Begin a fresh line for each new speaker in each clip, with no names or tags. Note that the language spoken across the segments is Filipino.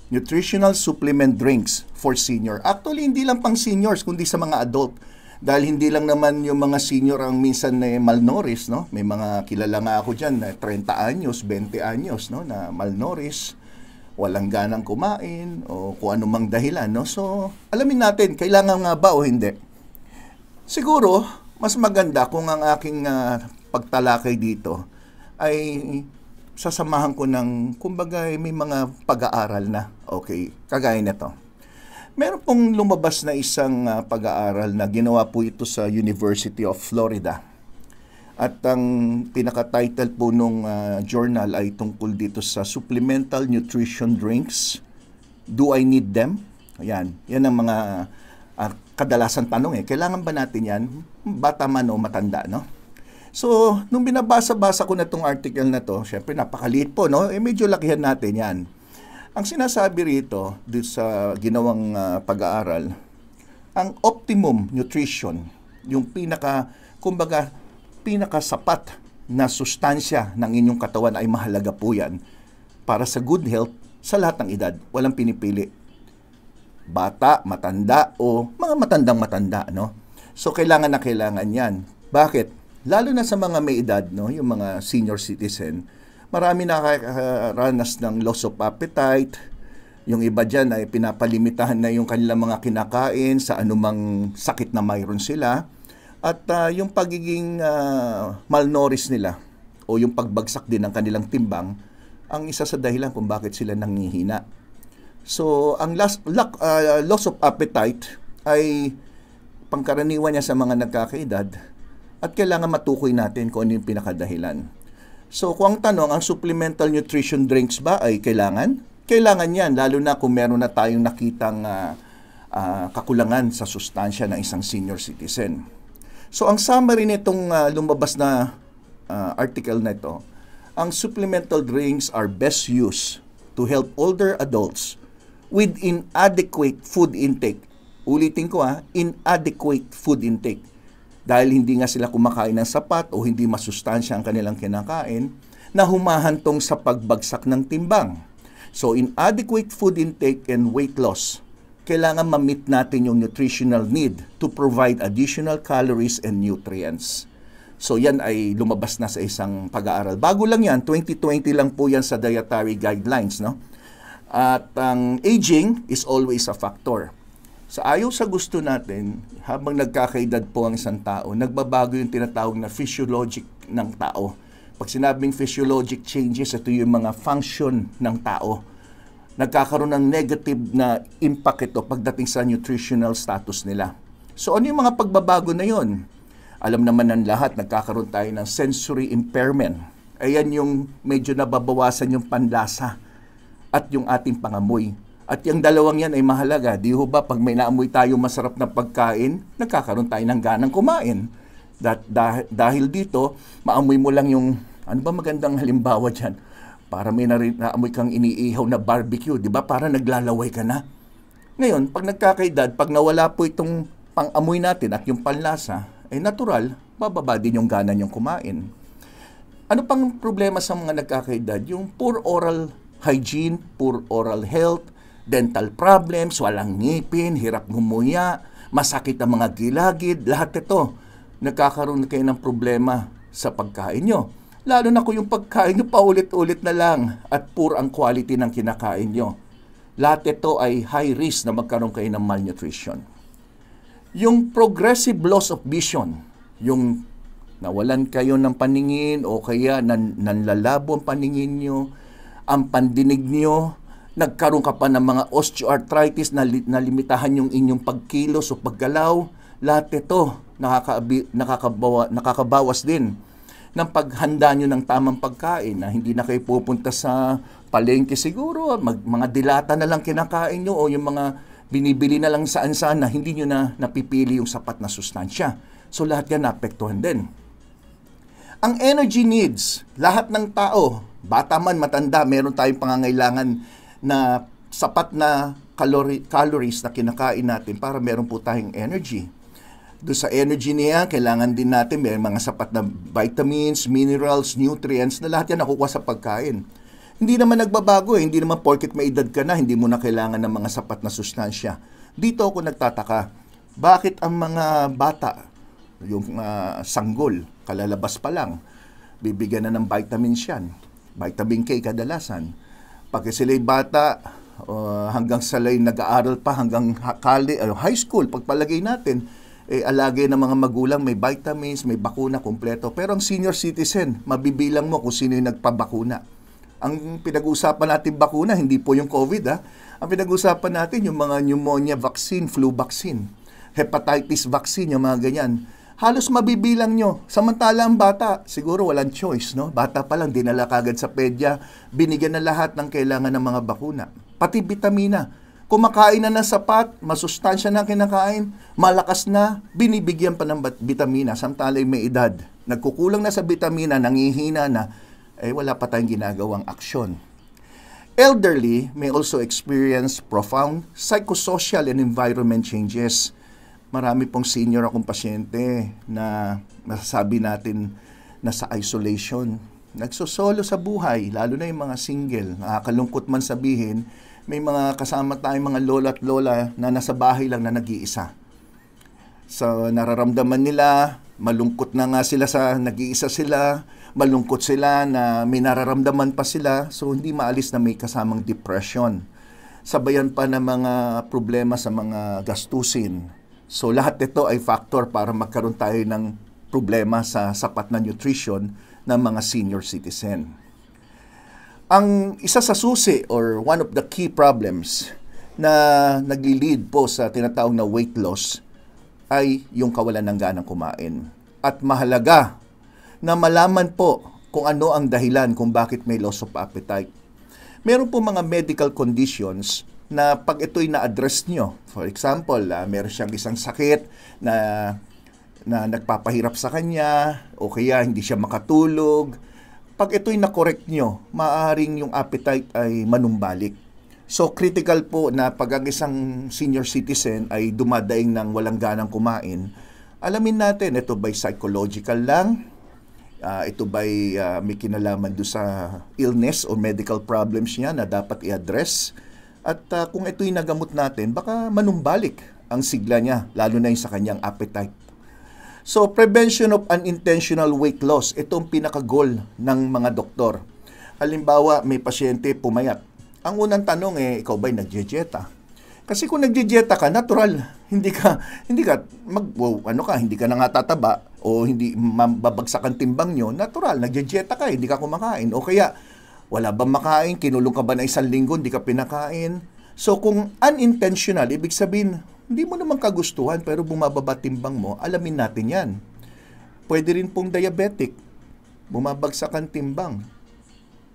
nutritional supplement drinks for senior. Actually, hindi lang pang seniors, kundi sa mga adult. Dahil hindi lang naman yung mga senior ang minsan na malnourished, no? May mga kilala nga ako dyan na 30 anyos, 20 anyos, no? Na malnourished, walang ganang kumain, o kung anumang dahilan, no? So, alamin natin, kailangan nga ba o hindi? Siguro, mas maganda kung ang aking pagtalakay dito ay sasamahan ko ng, kumbaga, may mga pag-aaral na. Okay, kagaya nito. Meron pong lumabas na isang pag-aaral na ginawa po ito sa University of Florida. At ang pinaka-title po nung journal ay tungkol dito sa supplemental nutrition drinks. Do I need them? Ayan, yan ang mga kadalasan tanong Kailangan ba natin yan? Bata man o matanda, no? So, nung binabasa-basa ko na itong article na to, syempre napakaliit po, no? Medyo lakihan natin yan. Ang sinasabi rito, dito sa ginawang pag-aaral, ang optimum nutrition, yung kumbaga, pinakasapat na sustansya ng inyong katawan ay mahalaga po yan para sa good health sa lahat ng edad. Walang pinipili. Bata, matanda, o mga matandang-matanda, no? So, kailangan na kailangan yan. Bakit? Lalo na sa mga may edad, no, yung mga senior citizen, marami nakakaranas ng loss of appetite. Yung iba dyan ay pinapalimitahan na yung kanilang mga kinakain sa anumang sakit na mayroon sila. At yung pagiging malnourished nila o yung pagbagsak din ng kanilang timbang, ang isa sa dahilan kung bakit sila nanghihina. So, ang loss of appetite ay pangkaraniwan niya sa mga nagkakaedad. At kailangan matukoy natin kung ano yung pinakadahilan. So, kung ang tanong, ang supplemental nutrition drinks ba ay kailangan? Kailangan yan, lalo na kung meron na tayong nakitang kakulangan sa sustansya ng isang senior citizen. So, ang summary nitong lumabas na article na ito, ang supplemental drinks are best used to help older adults with inadequate food intake. Ulitin ko inadequate food intake. Dahil hindi nga sila kumakain ng sapat o hindi masustansya ang kanilang kinakain, na humahantong sa pagbagsak ng timbang. So, inadequate food intake and weight loss, kailangan ma-meet natin yung nutritional need to provide additional calories and nutrients. So, yan ay lumabas na sa isang pag-aaral. Bago lang yan, 2020 lang po yan sa dietary guidelines, no? At ang aging is always a factor. Sa ayaw sa gusto natin, habang nagkakaedad po ang isang tao, nagbabago yung tinatawag na physiologic ng tao. Pag sinabing physiologic changes, ito yung mga function ng tao. Nagkakaroon ng negative na impact ito pagdating sa nutritional status nila. So ano yung mga pagbabago na yon? Alam naman ng lahat, nagkakaroon tayo ng sensory impairment. Ayan yung medyo nababawasan yung panlasa at yung ating pangamoy. At yung dalawang yan ay mahalaga. Di ho ba, pag may naamoy tayo masarap na pagkain, nagkakaroon tayo ng ganang kumain. Dahil dito, maamoy mo lang yung, ano ba magandang halimbawa dyan? Para may naamoy kang iniihaw na barbecue, di ba? Para naglalaway ka na. Ngayon, pag nagkakaedad, pag nawala po itong pang-amoy natin at yung panlasa, ay natural, bababa din yung gana niyong kumain. Ano pang problema sa mga nagkakaedad? Yung poor oral hygiene, poor oral health, dental problems, walang ngipin, hirap ngumuya, masakit ang mga gilagid, lahat ito, nagkakaroon kayo ng problema sa pagkain nyo. Lalo na kung yung pagkain nyo paulit-ulit na lang at poor ang quality ng kinakain nyo. Lahat ito ay high risk na magkaroon kayo ng malnutrition. Yung progressive loss of vision, yung nawalan kayo ng paningin o kaya nanlalabo ang paningin nyo, ang pandinig nyo, nagkaroon ka pa ng mga osteoarthritis na limitahan yung inyong pagkilos o paggalaw, lahat ito nakakabawas din ng paghanda nyo ng tamang pagkain na hindi na kayo pupunta sa palengke siguro, mga dilata na lang kinakain nyo o yung mga binibili na lang saan-saan na hindi nyo na napipili yung sapat na sustansya. So lahat yan naapektuhan din. Ang energy needs, lahat ng tao, bata man, matanda, meron tayong pangangailangan na sapat na calories na kinakain natin para meron po tayong energy. Doon sa energy niya, kailangan din natin may mga sapat na vitamins, minerals, nutrients na lahat yan nakukuha sa pagkain. Hindi naman nagbabago eh. Hindi naman porket may edad ka na, hindi mo na kailangan ng mga sapat na sustansya. Dito ako nagtataka, bakit ang mga bata, yung sanggol, kalalabas pa lang, bibigyan na ng vitamins yan. Vitamin K kadalasan. Pag sila'y bata, hanggang sila'y nag-aaral pa, hanggang high school, pagpalagay natin, alagay ng mga magulang, may vitamins, may bakuna kompleto. Pero ang senior citizen, mabibilang mo kung sino yung nagpabakuna. Ang pinag-uusapan natin bakuna, hindi po yung COVID Ang pinag-uusapan natin yung mga pneumonia vaccine, flu vaccine, hepatitis vaccine, yung mga ganyan. Halos mabibilang nyo. Samantala ang bata, siguro walang choice, no? Bata pa lang, dinala kagad sa pedya, binigyan na lahat ng kailangan ng mga bakuna. Pati vitamina. Kumakain na ng sapat, masustansya na kinakain, malakas na, binibigyan pa ng vitamina. Samantala may edad. Nagkukulang na sa vitamina, nangihina na, wala pa tayong ginagawang aksyon. Elderly may also experience profound psychosocial and environment changes. Marami pong senior akong pasyente na masasabi natin na sa isolation. Nagsosolo sa buhay, lalo na yung mga single. Nakakalungkot man sabihin, may mga kasama tayong mga lola at lola na nasa bahay lang na nag-iisa. So nararamdaman nila, malungkot na nga sila sa nag-iisa sila, malungkot sila na may nararamdaman pa sila, so hindi maalis na may kasamang depression. Sabayan pa ng mga problema sa mga gastusin. So lahat ito ay factor para magkaroon tayo ng problema sa sapat na nutrition ng mga senior citizen. Ang isa sa susi or one of the key problems na nagli-lead po sa tinatawag na weight loss ay yung kawalan ng ganang kumain. At mahalaga na malaman po kung ano ang dahilan kung bakit may loss of appetite. Meron po mga medical conditions na pag ito'y na-address nyo, for example, meron siyang isang sakit na nagpapahirap sa kanya o kaya hindi siya makatulog, pag ito'y na-correct nyo, maaaring yung appetite ay manumbalik. So critical po na pag ang isang senior citizen ay dumadaing ng walang ganang kumain, alamin natin, ito ba'y psychological lang? Ito ba'y may kinalaman doon sa illness o medical problems niya na dapat i-address? At kung ito'y nagamot natin, baka manumbalik ang sigla niya, lalo na yung sa kanyang appetite. So, prevention of unintentional weight loss, ito ang pinaka-goal ng mga doktor. Halimbawa, may pasyente pumayat. Ang unang tanong ikaw ba'y nagdidieta? Kasi kung nagdidieta ka, natural, hindi ka hindi ka na nga tataba o hindi mababagsak ang timbang nyo, natural, nagdidieta ka, hindi ka kumakain. O kaya, wala bang makain, kinulong ka ba na 1 linggo, hindi ka pinakain. So kung unintentional, ibig sabihin, hindi mo naman kagustuhan pero bumababa timbang mo, alamin natin yan. Pwede rin pong diabetic, bumabagsak ang timbang.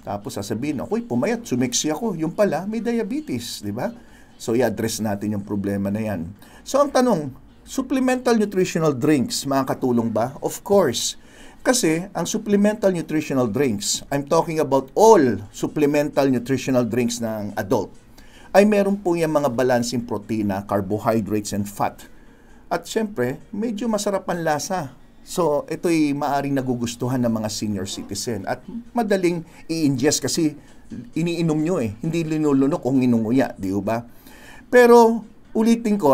Tapos sasabihin, ako'y pumayat, sumeksi ako. Yung pala, may diabetes, di ba? So i-address natin yung problema na yan. So ang tanong, supplemental nutritional drinks, makakatulong ba? Of course. Kasi ang supplemental nutritional drinks, I'm talking about all supplemental nutritional drinks ng adult, ay meron po yung mga balancing protina, carbohydrates, and fat. At syempre, medyo masarap ang lasa. So, ito'y maaring nagugustuhan ng mga senior citizen. At madaling i-ingest kasi iniinom nyo Hindi linulunok o nginunguya, di ba? Pero, ulitin ko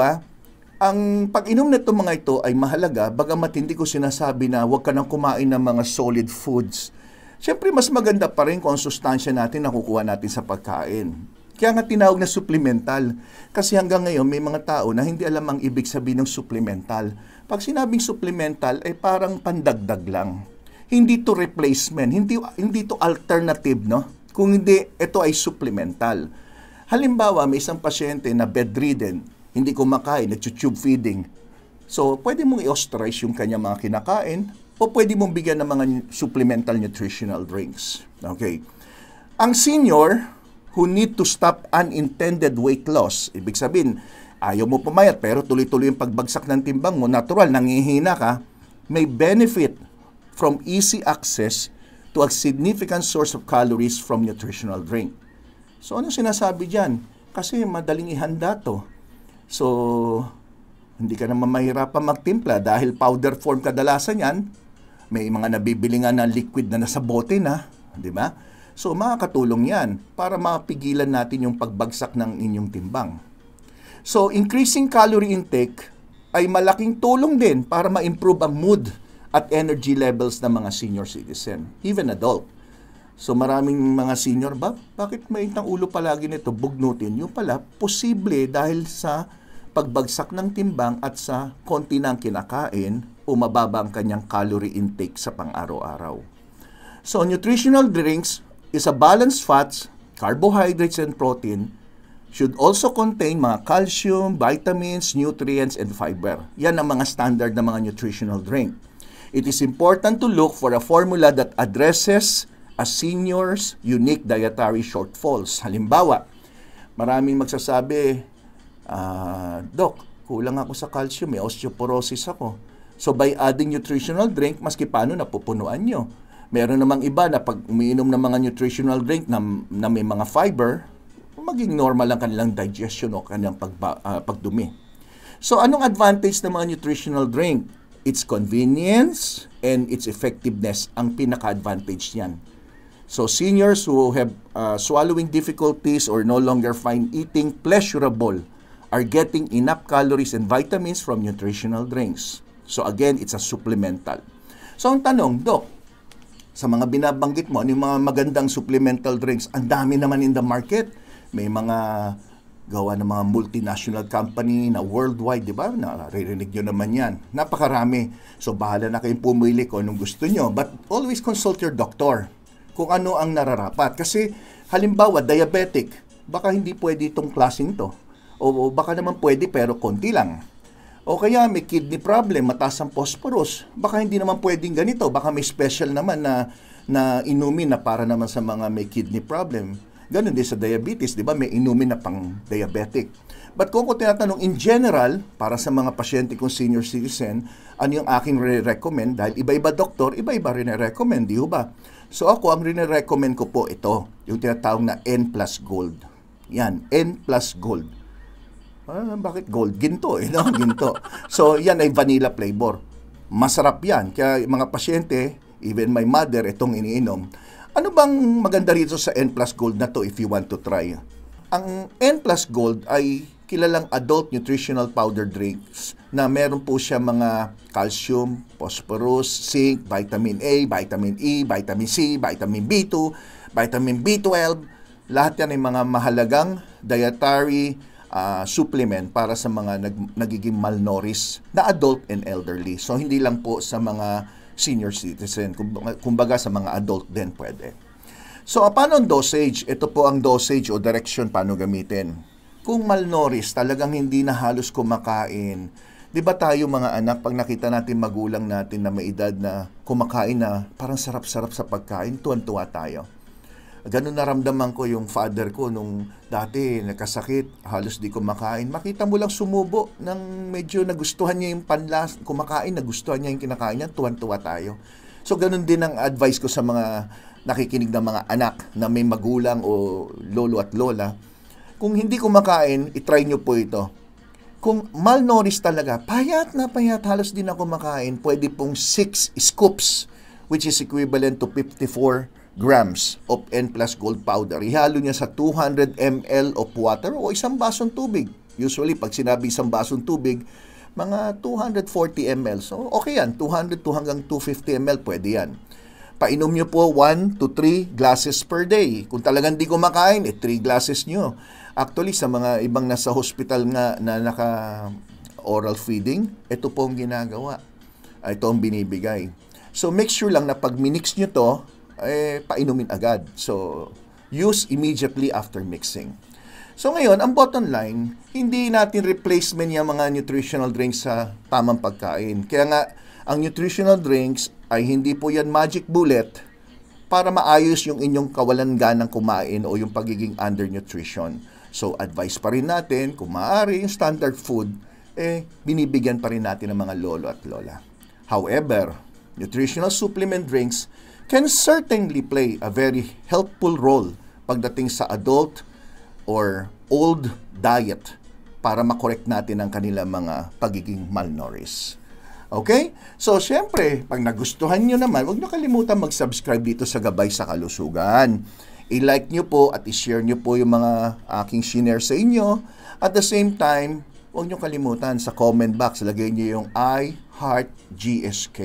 ang pag-inom nito mga ito ay mahalaga, bagamat hindi ko sinasabi na huwag ka nang kumain ng mga solid foods. Siyempre, mas maganda pa rin kung ang sustansya natin nakukuha natin sa pagkain. Kaya nga tinawag na supplemental. Kasi hanggang ngayon, may mga tao na hindi alam ang ibig sabihin ng supplemental. Pag sinabing supplemental, ay parang pandagdag lang. Hindi to replacement, hindi to alternative, no? Kung hindi, ito ay supplemental. Halimbawa, may isang pasyente na bedridden, hindi kumakain, nag-tube feeding. So, pwede mong i-ostracize yung kanya mga kinakain o pwede mong bigyan ng mga supplemental nutritional drinks. Okay. Ang senior who need to stop unintended weight loss, ibig sabihin, ayaw mo pumayat pero tuloy-tuloy yung pagbagsak ng timbang mo, natural, nangihina ka, may benefit from easy access to a significant source of calories from nutritional drink. So, ano sinasabi dyan? Kasi madaling ihanda to. So, hindi ka naman mahirapan magtimpla dahil powder form kadalasan yan. May mga nabibili nga na liquid na nasa bote na, di ba? So makakatulong yan para mapigilan natin yung pagbagsak ng inyong timbang. So increasing calorie intake ay malaking tulong din para ma-improve ang mood at energy levels ng mga senior citizen, even adult. So maraming mga senior, bakit mainit ang ulo palagi nito, bugnutin? Yung pala, posible dahil sa pagbagsak ng timbang at sa konti ng kinakain o mababa ang kanyang calorie intake sa pang-araw-araw. So nutritional drinks is a balanced fats, carbohydrates, and protein should also contain mga calcium, vitamins, nutrients, and fiber. Yan ang mga standard na mga nutritional drink. It is important to look for a formula that addresses a senior's unique dietary shortfalls. Halimbawa, maraming magsasabi, Doc, kulang ako sa calcium, may osteoporosis ako. So by adding nutritional drink, maski paano napupunuan nyo. Meron namang iba na pag umiinom ng mga nutritional drink na may mga fiber, maging normal ang kanilang digestion o kanilang pagdumi. So anong advantage ng mga nutritional drink? Its convenience and its effectiveness ang pinaka-advantage niyan. So seniors who have swallowing difficulties or no longer find eating pleasurable are getting enough calories and vitamins from nutritional drinks. So again, it's a supplemental. So ang tanong, Doc, sa mga binabanggit mo, ano yung mga magandang supplemental drinks? Ang dami naman in the market. May mga gawa ng mga multinational company na worldwide, di ba? Naririnig nyo naman yan. Napakarami. So bahala na kayong pumili kung anong gusto nyo. But always consult your doctor kung ano ang nararapat. Kasi halimbawa, diabetic, baka hindi pwede itong klaseng to. O baka naman pwede pero konti lang. O kaya may kidney problem, mataas ang phosphorus. Baka hindi naman pwedeng ganito. Baka may special naman na inumin na para naman sa mga may kidney problem. Ganun din sa diabetes, di ba? May inumin na pang diabetic. But kung tinatanong in general, para sa mga pasyente kong senior citizen, ano yung aking re-recommend? Dahil iba-iba doktor, iba-iba rin recommend, di ba? So ako, ang rin-recommend ko po ito, yung tinatawag na N plus Gold. Yan, N plus Gold. Bakit gold? Ginto no? Ginto. So yan ay vanilla flavor. Masarap yan. Kaya mga pasyente, even my mother, itong iniinom. Ano bang maganda rito sa N plus Gold na to if you want to try? Ang N plus Gold ay kilalang adult nutritional powder drinks na meron po siya mga calcium, phosphorus, zinc, vitamin A, vitamin E, vitamin C, vitamin B2, vitamin B12. Lahat yan ay mga mahalagang dietary supplement para sa mga nagiging malnourished na adult and elderly. So hindi lang po sa mga senior citizen, kumbaga sa mga adult din pwede. So paano ang dosage? Ito po ang dosage o direction paano gamitin. Kung malnourished, talagang hindi na halos kumakain. Di ba tayo mga anak, pag nakita natin magulang natin na may edad na kumakain na parang sarap-sarap sa pagkain, tuwan-tuwa tayo. Ganun naramdaman ko yung father ko nung dati nagkasakit, halos di kumakain. Makita mo lang sumubo ng medyo nagustuhan niya yung panlas, kumakain, nagustuhan niya yung kinakain niya, tuwan-tuwa tayo. So ganun din ang advice ko sa mga nakikinig ng mga anak na may magulang o lolo at lola. Kung hindi kumakain, itry nyo po ito. Kung malnourished talaga, payat na payat, halos di na kumakain, pwede pong 6 scoops, which is equivalent to 54 grams of N plus Gold powder. Ihalo niya sa 200 ml of water o isang basong tubig. Usually, pag sinabi isang basong tubig, mga 240 ml. So, okay yan. 200 to hanggang 250 ml, pwede yan. Painom nyo po 1 to 3 glasses per day. Kung talagang di kumakain, 3 glasses nyo. Actually, sa mga ibang nasa hospital nga na naka-oral feeding, ito po ang ginagawa. Ito ang binibigay. So, make sure lang na pag minix nyo to, painumin agad. So, use immediately after mixing. So, ngayon, ang bottom line, hindi natin replacement yung mga nutritional drinks sa tamang pagkain. Kaya nga, ang nutritional drinks ay hindi po yan magic bullet para maayos yung inyong kawalan ganang kumain o yung pagiging undernutrition. So, advice pa rin natin, kung maaari yung standard food, binibigyan pa rin natin ng mga lolo at lola. However, nutritional supplement drinks can certainly play a very helpful role pagdating sa adult or old diet para makorek natin ang kanilang mga pagiging malnourished. Okay? So, syempre, pag nagustuhan nyo naman, huwag nyo kalimutan mag-subscribe dito sa Gabay sa Kalusugan. I-like nyo po at i-share nyo po yung mga aking shinare sa inyo. At the same time, huwag nyo kalimutan sa comment box, lagay nyo yung I Heart GSK.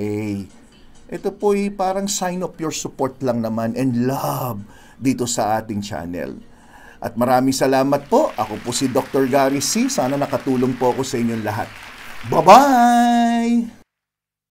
Ito po ay parang sign of your support lang naman and love dito sa ating channel. At maraming salamat po. Ako po si Dr. Gary C. Sana nakatulong po ako sa inyong lahat. Bye-bye!